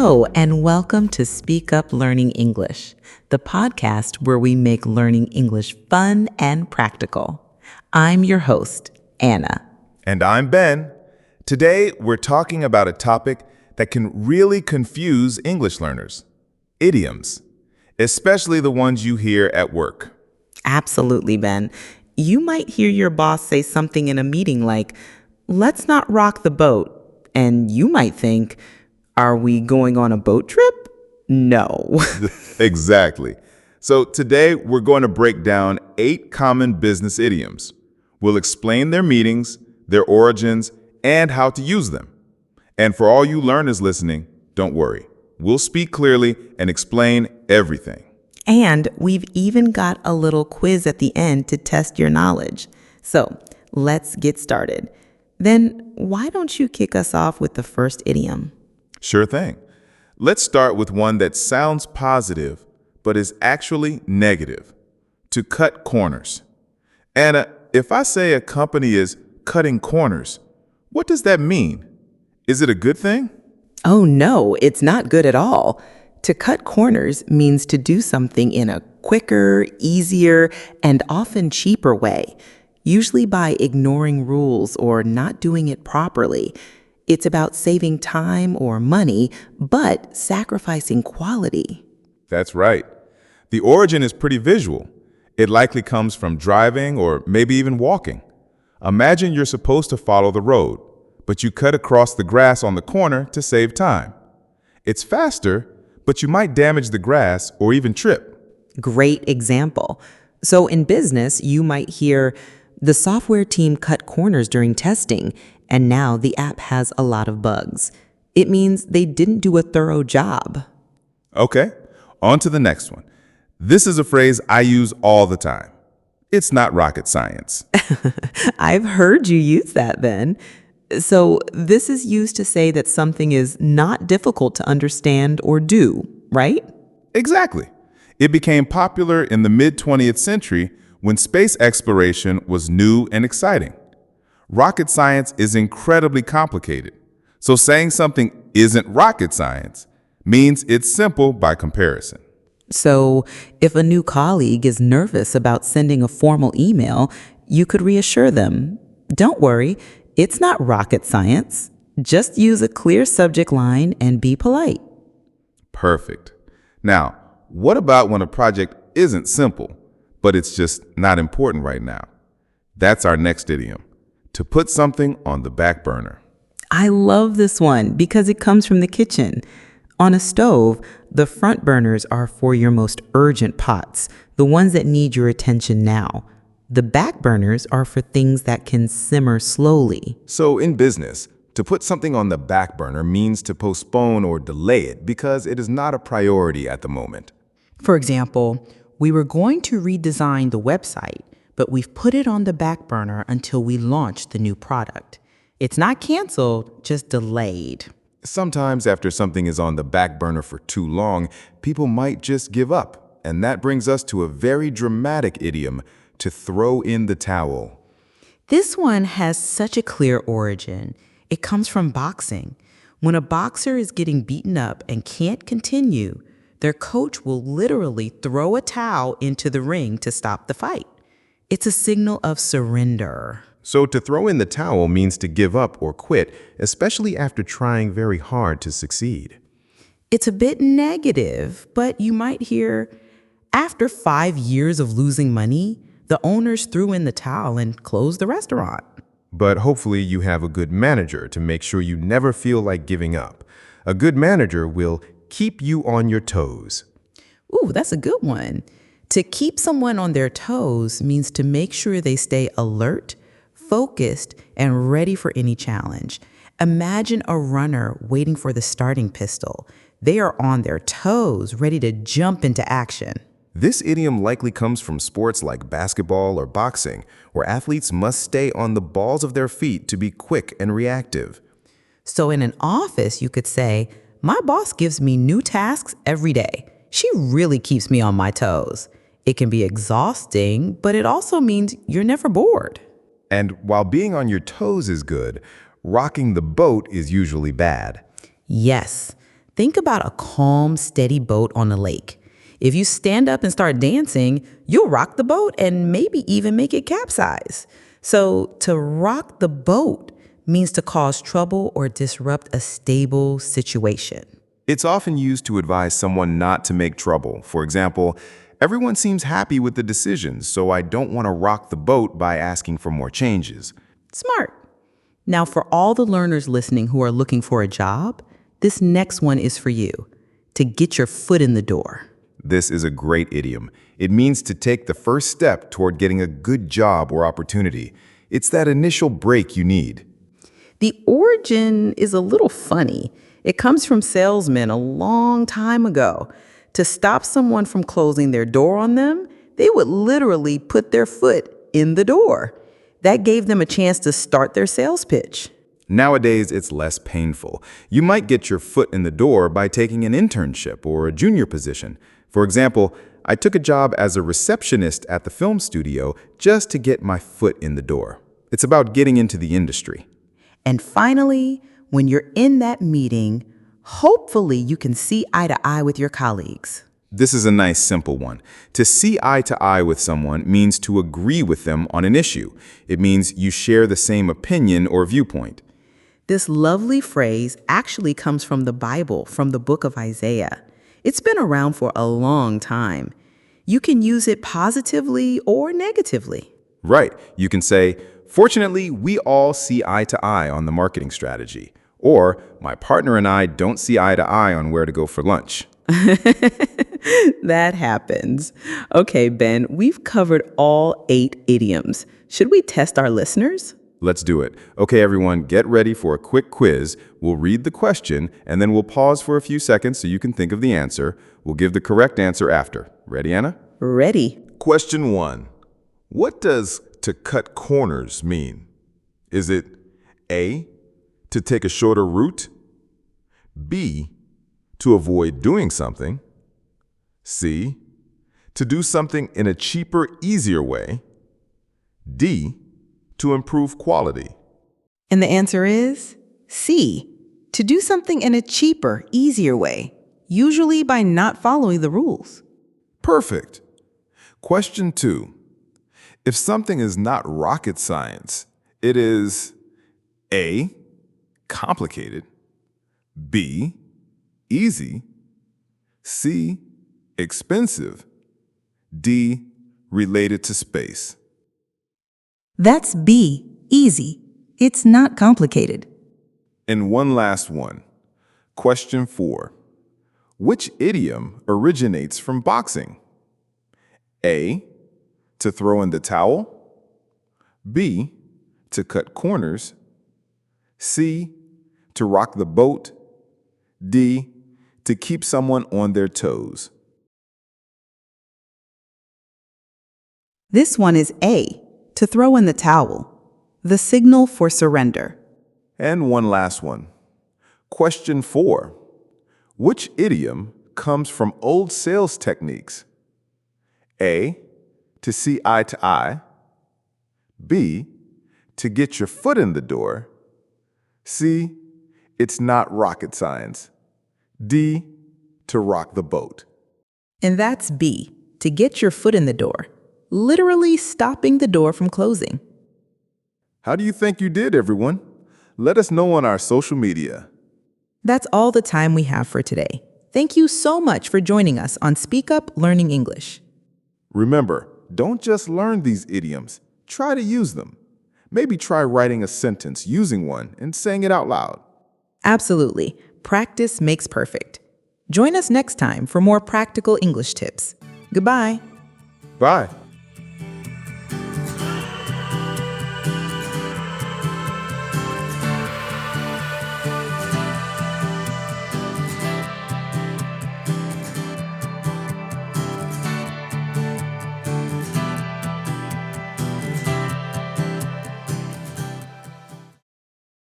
Hello, and welcome to Speak Up Learning English, the podcast where we make learning English fun and practical. I'm your host, Anna. And I'm Ben. Today, we're talking about a topic that can really confuse English learners: idioms, especially the ones you hear at work. Absolutely, Ben. You might hear your boss say something in a meeting like, "Let's not rock the boat." And you might think, "Are we going on a boat trip?" No. Exactly. So today, we're going to break down 8 common business idioms. We'll explain their meanings, their origins, and how to use them. And for all you learners listening, don't worry. We'll speak clearly and explain everything. And we've even got a little quiz at the end to test your knowledge. So let's get started. Then why don't you kick us off with the first idiom? Sure thing. Let's start with one that sounds positive, but is actually negative: to cut corners. Anna, if I say a company is cutting corners, what does that mean? Is it a good thing? Oh no, it's not good at all. To cut corners means to do something in a quicker, easier, and often cheaper way, usually by ignoring rules or not doing it properly. It's about saving time or money, but sacrificing quality. That's right. The origin is pretty visual. It likely comes from driving or maybe even walking. Imagine you're supposed to follow the road, but you cut across the grass on the corner to save time. It's faster, but you might damage the grass or even trip. Great example. So in business, you might hear, "The software team cut corners during testing, and now the app has a lot of bugs." It means they didn't do a thorough job. Okay, on to the next one. This is a phrase I use all the time. It's not rocket science. I've heard you use that, Ben. So this is used to say that something is not difficult to understand or do, right? Exactly. It became popular in the mid-20th century when space exploration was new and exciting. Rocket science is incredibly complicated, so saying something isn't rocket science means it's simple by comparison. So if a new colleague is nervous about sending a formal email, you could reassure them, "Don't worry, it's not rocket science. Just use a clear subject line and be polite." Perfect. Now, what about when a project isn't simple, but it's just not important right now? That's our next idiom: to put something on the back burner. I love this one because it comes from the kitchen. On a stove, the front burners are for your most urgent pots, the ones that need your attention now. The back burners are for things that can simmer slowly. So in business, to put something on the back burner means to postpone or delay it because it is not a priority at the moment. For example, we were going to redesign the website, but we've put it on the back burner until we launch the new product. It's not canceled, just delayed. Sometimes after something is on the back burner for too long, people might just give up. And that brings us to a very dramatic idiom: to throw in the towel. This one has such a clear origin. It comes from boxing. When a boxer is getting beaten up and can't continue, their coach will literally throw a towel into the ring to stop the fight. It's a signal of surrender. So to throw in the towel means to give up or quit, especially after trying very hard to succeed. It's a bit negative, but you might hear, "After 5 years of losing money, the owners threw in the towel and closed the restaurant." But hopefully you have a good manager to make sure you never feel like giving up. A good manager will keep you on your toes. Ooh, that's a good one. To keep someone on their toes means to make sure they stay alert, focused, and ready for any challenge. Imagine a runner waiting for the starting pistol. They are on their toes, ready to jump into action. This idiom likely comes from sports like basketball or boxing, where athletes must stay on the balls of their feet to be quick and reactive. So in an office, you could say, "My boss gives me new tasks every day. She really keeps me on my toes." It can be exhausting, but it also means you're never bored. And while being on your toes is good, rocking the boat is usually bad. Yes, Think about a calm, steady boat on a lake. If you stand up and start dancing, you'll rock the boat and maybe even make it capsize. So, to rock the boat means to cause trouble or disrupt a stable situation. It's often used to advise someone not to make trouble. For example, everyone seems happy with the decisions, so I don't want to rock the boat by asking for more changes. Smart. Now, for all the learners listening who are looking for a job, this next one is for you, to get your foot in the door. This is a great idiom. It means to take the first step toward getting a good job or opportunity. It's that initial break you need. The origin is a little funny. It comes from salesmen a long time ago. To stop someone from closing their door on them, they would literally put their foot in the door. That gave them a chance to start their sales pitch. Nowadays, it's less painful. You might get your foot in the door by taking an internship or a junior position. For example, I took a job as a receptionist at the film studio just to get my foot in the door. It's about getting into the industry. And finally, when you're in that meeting, hopefully you can see eye to eye with your colleagues. This is a nice, simple one. To see eye to eye with someone means to agree with them on an issue. It means you share the same opinion or viewpoint. This lovely phrase actually comes from the Bible, from the book of Isaiah. It's been around for a long time. You can use it positively or negatively. Right. You can say, fortunately, we all see eye to eye on the marketing strategy. Or, my partner and I don't see eye to eye on where to go for lunch. That happens. Okay, Ben, we've covered all 8 idioms. Should we test our listeners? Let's do it. Okay, everyone, get ready for a quick quiz. We'll read the question, and then we'll pause for a few seconds so you can think of the answer. We'll give the correct answer after. Ready, Anna? Ready. Question 1. What does to cut corners mean? Is it A, to take a shorter route? B, to avoid doing something? C, to do something in a cheaper, easier way? D, to improve quality? And the answer is C, to do something in a cheaper, easier way, usually by not following the rules. Perfect. Question 2. If something is not rocket science, it is A, complicated, B, easy, C, expensive, D, related to space. That's B, easy. It's not complicated. And one last one. Question 4. Which idiom originates from boxing? A, to throw in the towel. B, to cut corners. C, to rock the boat. D, to keep someone on their toes. This one is A, to throw in the towel, the signal for surrender. And one last one. Question 4. Which idiom comes from old sales techniques? A, to see eye to eye. B, to get your foot in the door. C, it's not rocket science. D, to rock the boat. And that's B, to get your foot in the door, literally stopping the door from closing. How do you think you did, everyone? Let us know on our social media. That's all the time we have for today. Thank you so much for joining us on Speak Up Learning English. Remember, don't just learn these idioms. Try to use them. Maybe try writing a sentence using one and saying it out loud. Absolutely. Practice makes perfect. Join us next time for more practical English tips. Goodbye. Bye.